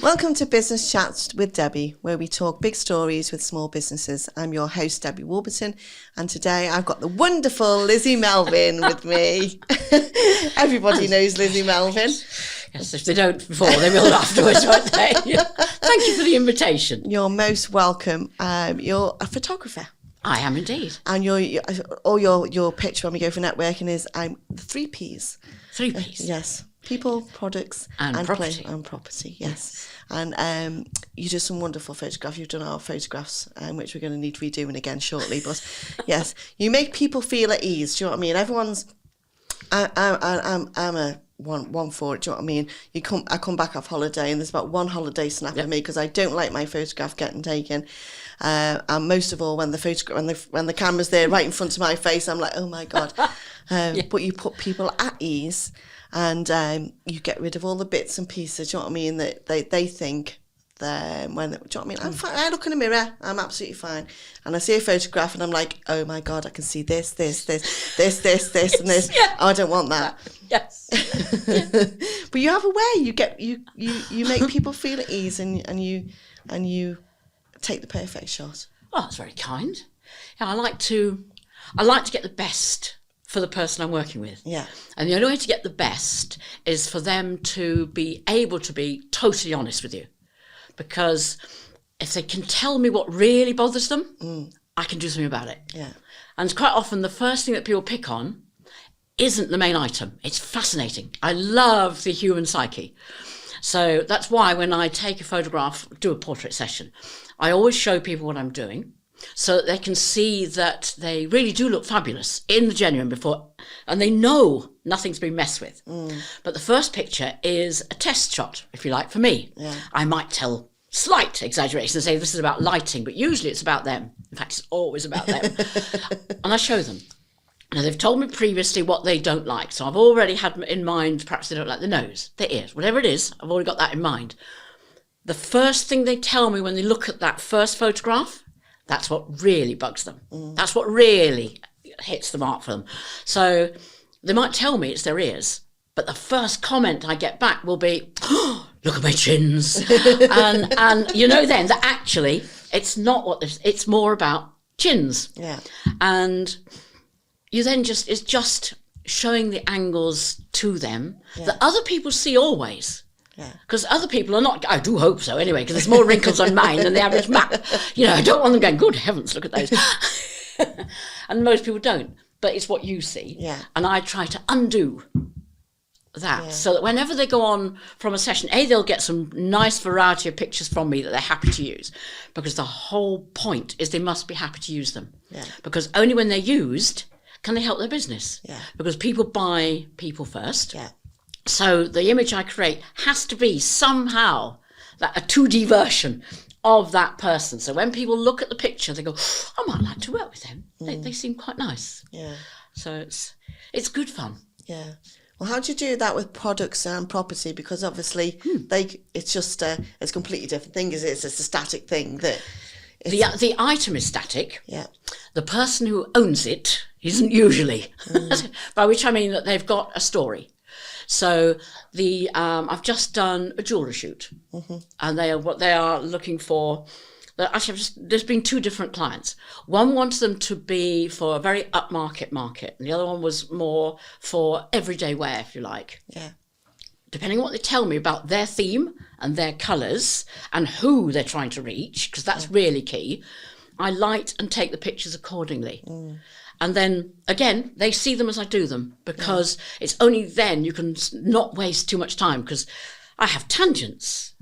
Welcome to Business Chats with Debbie, where we talk big stories with small businesses. I'm your host, Debbie Warburton, and today I've got the wonderful Lizzie Melvin with me. Everybody knows Lizzie Melvin. Yes, if they don't before, they will afterwards, won't they? Thank you for the invitation. You're most welcome. You're a photographer. I am indeed. And your pitch when we go for networking is the 3 Ps. 3 Ps? Yes. People, products, and property. And property, yes. And you do some wonderful photographs. You've done our photographs, which we're going to need redoing again shortly. But yes, you make people feel at ease. Do you know what I mean? Everyone's, I'm a one for it. Do you know what I mean? I come back off holiday, and there's about one holiday snap of me because I don't like my photograph getting taken. And most of all, when the camera's there right in front of my face, I'm like, oh my God. But you put people at ease. And you get rid of all the bits and pieces, do you know what I mean, that they think do you know what I mean? I'm fine. I look in the mirror, I'm absolutely fine. And I see a photograph and I'm like, oh my God, I can see this, and this. Yeah. Oh, I don't want that. Yes. But you have a way, you make people feel at ease and you take the perfect shot. Oh, that's very kind. Yeah, I like to get the best for the person I'm working with. Yeah. And the only way to get the best is for them to be able to be totally honest with you. Because if they can tell me what really bothers them, I can do something about it. Yeah. And quite often the first thing that people pick on isn't the main item. It's fascinating. I love the human psyche. So that's why when I take a photograph, do a portrait session, I always show people what I'm doing, so that they can see that they really do look fabulous in the genuine before, and they know nothing's been messed with. But the first picture is a test shot, if you like, for me. Yeah. I might tell slight exaggeration and say this is about lighting, but usually it's about them. In fact, it's always about them. And I show them. Now, they've told me previously what they don't like, so I've already had in mind, perhaps they don't like the nose, the ears, whatever it is, I've already got that in mind. The first thing they tell me when they look at that first photograph, that's what really bugs them. That's what really hits the mark for them. So they might tell me it's their ears, but the first comment I get back will be, oh, look at my chins. and you know then that actually it's not what this, it's more about chins. Yeah. And you then it's just showing the angles to them that other people see always. Yeah. Because other people are not, I do hope so anyway, because there's more wrinkles on mine than the average map. You know, I don't want them going, good heavens, look at those. And most people don't, but it's what you see. Yeah. And I try to undo that so that whenever they go on from a session, they'll get some nice variety of pictures from me that they're happy to use, because the whole point is they must be happy to use them. Yeah. Because only when they're used can they help their business. Yeah. Because people buy people first. Yeah. So the image I create has to be somehow a 2D version of that person. So when people look at the picture, they go, I might like to work with them. They seem quite nice. Yeah. So it's good fun. Yeah. Well, how do you do that with products and property? Because obviously it's just it's a completely different thing. It's a static thing that. The item is static. Yeah. The person who owns it isn't usually. By which I mean that they've got a story. So I've just done a jewellery shoot, and they are looking for. Actually, there's been 2 different clients. One wants them to be for a very upmarket market, and the other one was more for everyday wear, if you like. Yeah. Depending on what they tell me about their theme and their colours and who they're trying to reach, because that's really key, I light and take the pictures accordingly. And then, again, they see them as I do them, because it's only then you can not waste too much time, because I have tangents.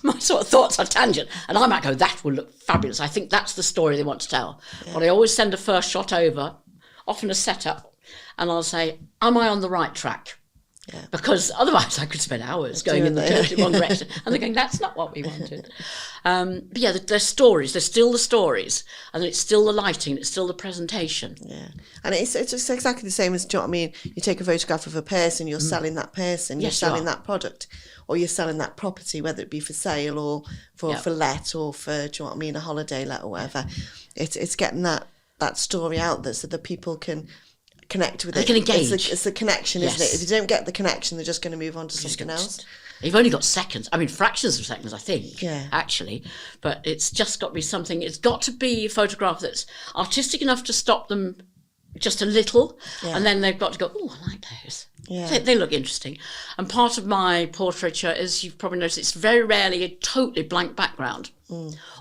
My sort of thoughts are tangent, and I might go, that will look fabulous. I think that's the story they want to tell. Yeah. But I always send a first shot over, often a setup, and I'll say, am I on the right track? Yeah. Because otherwise I could spend hours going in the wrong direction. And they're going, that's not what we wanted. But yeah, there's stories. There's still the stories. And it's still the lighting. It's still the presentation. Yeah. And it's just exactly the same as, do you know what I mean? You take a photograph of a person, you're selling that person, you're selling that product, or you're selling that property, whether it be for sale or for let, or for, do you know what I mean, a holiday let or whatever. It's getting that story out there so that people can connect with They it. can engage. It's the connection, isn't Yes. it? If you don't get the connection, they're just going to move on to something else. You've only got seconds. I mean, fractions of seconds, I think, Yeah. actually. But it's just got to be something. It's got to be a photograph that's artistic enough to stop them just a little. Yeah. And then they've got to go, oh, I like those. Yeah. They look interesting. And part of my portraiture is, you've probably noticed, it's very rarely a totally blank background.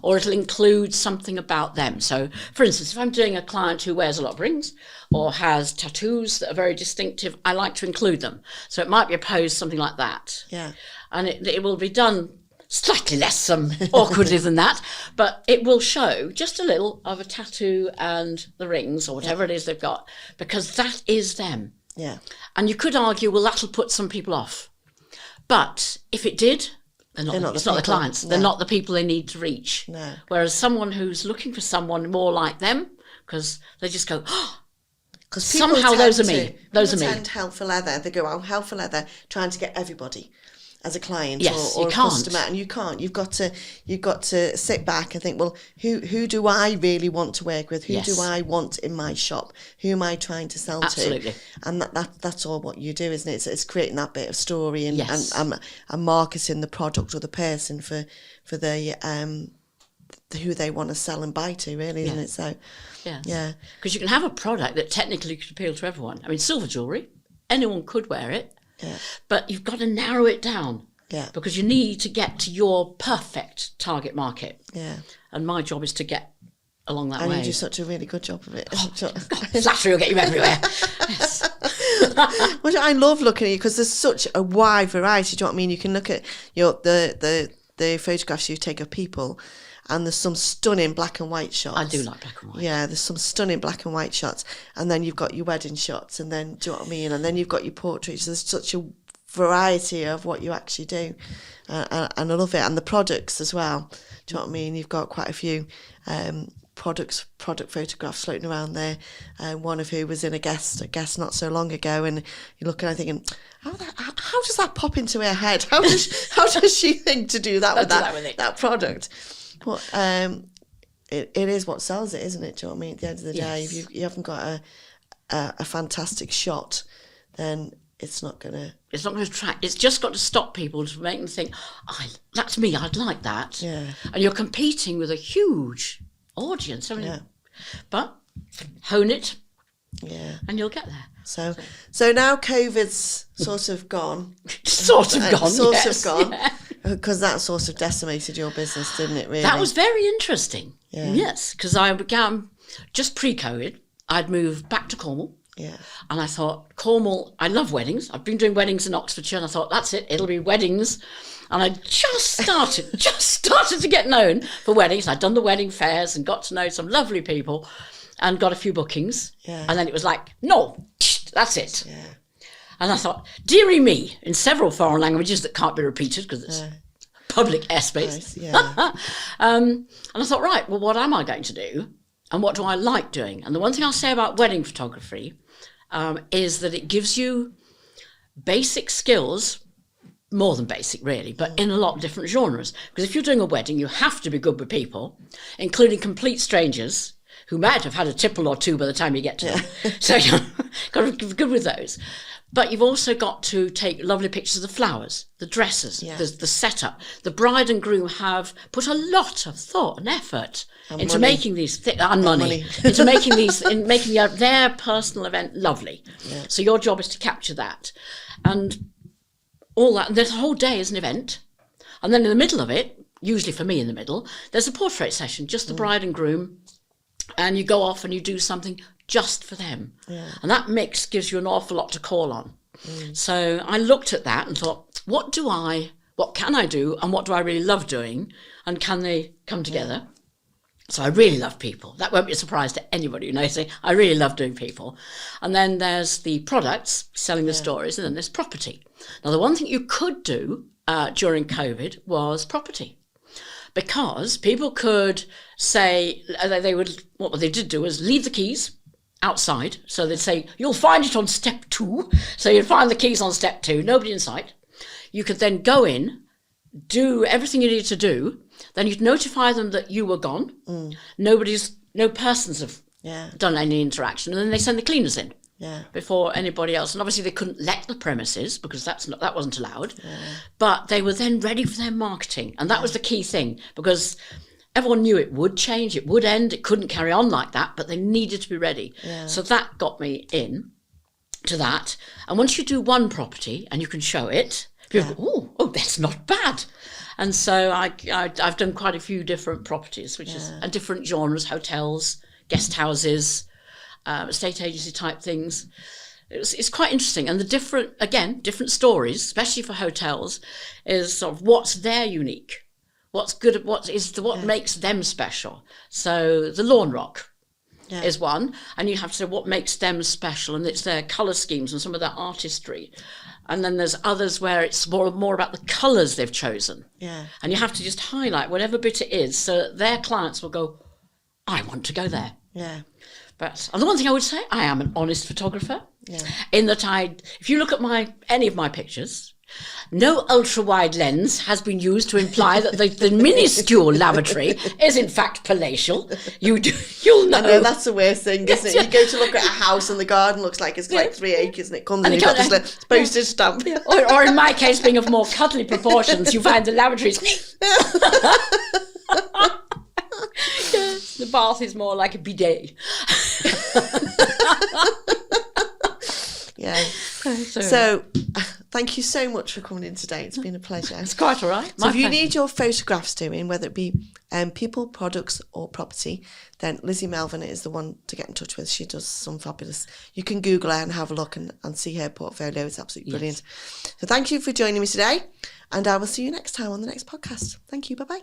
Or it'll include something about them. So, for instance, if I'm doing a client who wears a lot of rings or has tattoos that are very distinctive, I like to include them. So it might be a pose, something like that. Yeah. And it will be done slightly less awkwardly than that, but it will show just a little of a tattoo and the rings or whatever it is they've got, because that is them. Yeah. And you could argue, well, that'll put some people off. But if it did, it's not the clients. No. They're not the people they need to reach. No. Whereas someone who's looking for someone more like them, because they just go, oh, because somehow those are me. Those are me. Tend hell for leather. They go out hell for leather, trying to get everybody as a client or a can't. customer, and you can't. You've got to sit back and think, well, who do I really want to work with? Who do I want in my shop? Who am I trying to sell Absolutely. to? And that's all what you do, isn't it? It's creating that bit of story and and marketing the product or the person for the who they want to sell and buy to, really, isn't it? So yeah, because you can have a product that technically could appeal to everyone. I mean, silver jewellery, anyone could wear it. Yeah. But you've got to narrow it down. Yeah. Because you need to get to your perfect target market. Yeah. And my job is to get along that way. And you do such a really good job of it. Flattery will get you everywhere. Yes. Well, I love looking at you because there's such a wide variety. Do you know what I mean? You can look at the photographs you take of people, and there's some stunning black and white shots. I do like black and white. Yeah, there's some stunning black and white shots. And then you've got your wedding shots, and then, do you know what I mean? And then you've got your portraits. There's such a variety of what you actually do. And I love it. And the products as well. Do you know what I mean? You've got quite a few product photographs floating around there. One of who was in a guest not so long ago, and you're looking and thinking, how does that pop into her head? How does she think to do that with that product? But it is what sells it, isn't it? Do you know what I mean? At the end of the day, if you haven't got a fantastic shot, then it's not going to attract. It's just got to stop people, to make them think, that's me, I'd like that. Yeah. And you're competing with a huge audience. But hone it, and you'll get there. So now COVID's sort of gone. Sort of gone. Because that sort of decimated your business, didn't it, really? That was very interesting. Yeah. Yes, because I began, just pre-COVID, I'd moved back to Cornwall. Yeah. And I thought, Cornwall, I love weddings. I've been doing weddings in Oxfordshire, and I thought, that's it, it'll be weddings. And I just started to get known for weddings. I'd done the wedding fairs and got to know some lovely people and got a few bookings. Yeah. And then it was like, no, that's it. Yeah. And I thought, dearie me, in several foreign languages that can't be repeated because it's public airspace. Nice, yeah. And I thought, right, well, what am I going to do? And what do I like doing? And the one thing I'll say about wedding photography is that it gives you basic skills, more than basic really, but in a lot of different genres. Because if you're doing a wedding, you have to be good with people, including complete strangers who might have had a tipple or two by the time you get to them. So you've got to be good with those. But you've also got to take lovely pictures of the flowers, the dresses, the setup. The bride and groom have put a lot of thought and effort into making these into making these, in making their personal event lovely. Yeah. So your job is to capture that, and all that. And the whole day is an event, and then in the middle of it, usually for me in the middle, there's a portrait session, just the bride and groom, and you go off and you do something just for them. Yeah. And that mix gives you an awful lot to call on. So I looked at that and thought, what can I do, and what do I really love doing, and can they come together? So I really love people. That won't be a surprise to anybody who knows me. I really love doing people. And then there's the products, selling the stories, and then there's property. Now, the one thing you could do during COVID was property. Because people could say, what they did do was leave the keys outside. So they'd say, you'll find it on step 2. So you'd find the keys on step 2, nobody in sight. You could then go in, do everything you needed to do. Then you'd notify them that you were gone. No persons have done any interaction. And then they send the cleaners in. before anybody else. And obviously they couldn't let the premises because that wasn't allowed. But they were then ready for their marketing. And that was the key thing, because everyone knew it would change, it would end, it couldn't carry on like that, but they needed to be ready. So that got me in to that. And once you do one property and you can show it, people go, oh, that's not bad. And so I've done quite a few different properties, which is and different genres, hotels, guest houses, estate agency type things. It's quite interesting. And the different stories, especially for hotels, is sort of what's their unique, what's good, what makes them special. So the Lawn Rock is one, and you have to say what makes them special, and it's their colour schemes and some of their artistry. And then there's others where it's more about the colours they've chosen. And you have to just highlight whatever bit it is so that their clients will go, I want to go there. But and the one thing I would say, I am an honest photographer. In that if you look at any of my pictures, no ultra-wide lens has been used to imply that the minuscule lavatory is in fact palatial. You'll know. I know, that's the worst thing, isn't it? You go to look at a house and the garden looks like it's like 3 acres and it comes and you've got this postage stamp. Or in my case, being of more cuddly proportions, you find the lavatory is... The bath is more like a bidet. So thank you so much for coming in today. It's been a pleasure. It's quite all right. So if you need your photographs doing, whether it be people, products or property, then Lizzie Melvin is the one to get in touch with. She does some fabulous. You can Google her and have a look and see her portfolio. It's absolutely brilliant. So thank you for joining me today, and I will see you next time on the next podcast. Thank you. Bye-bye.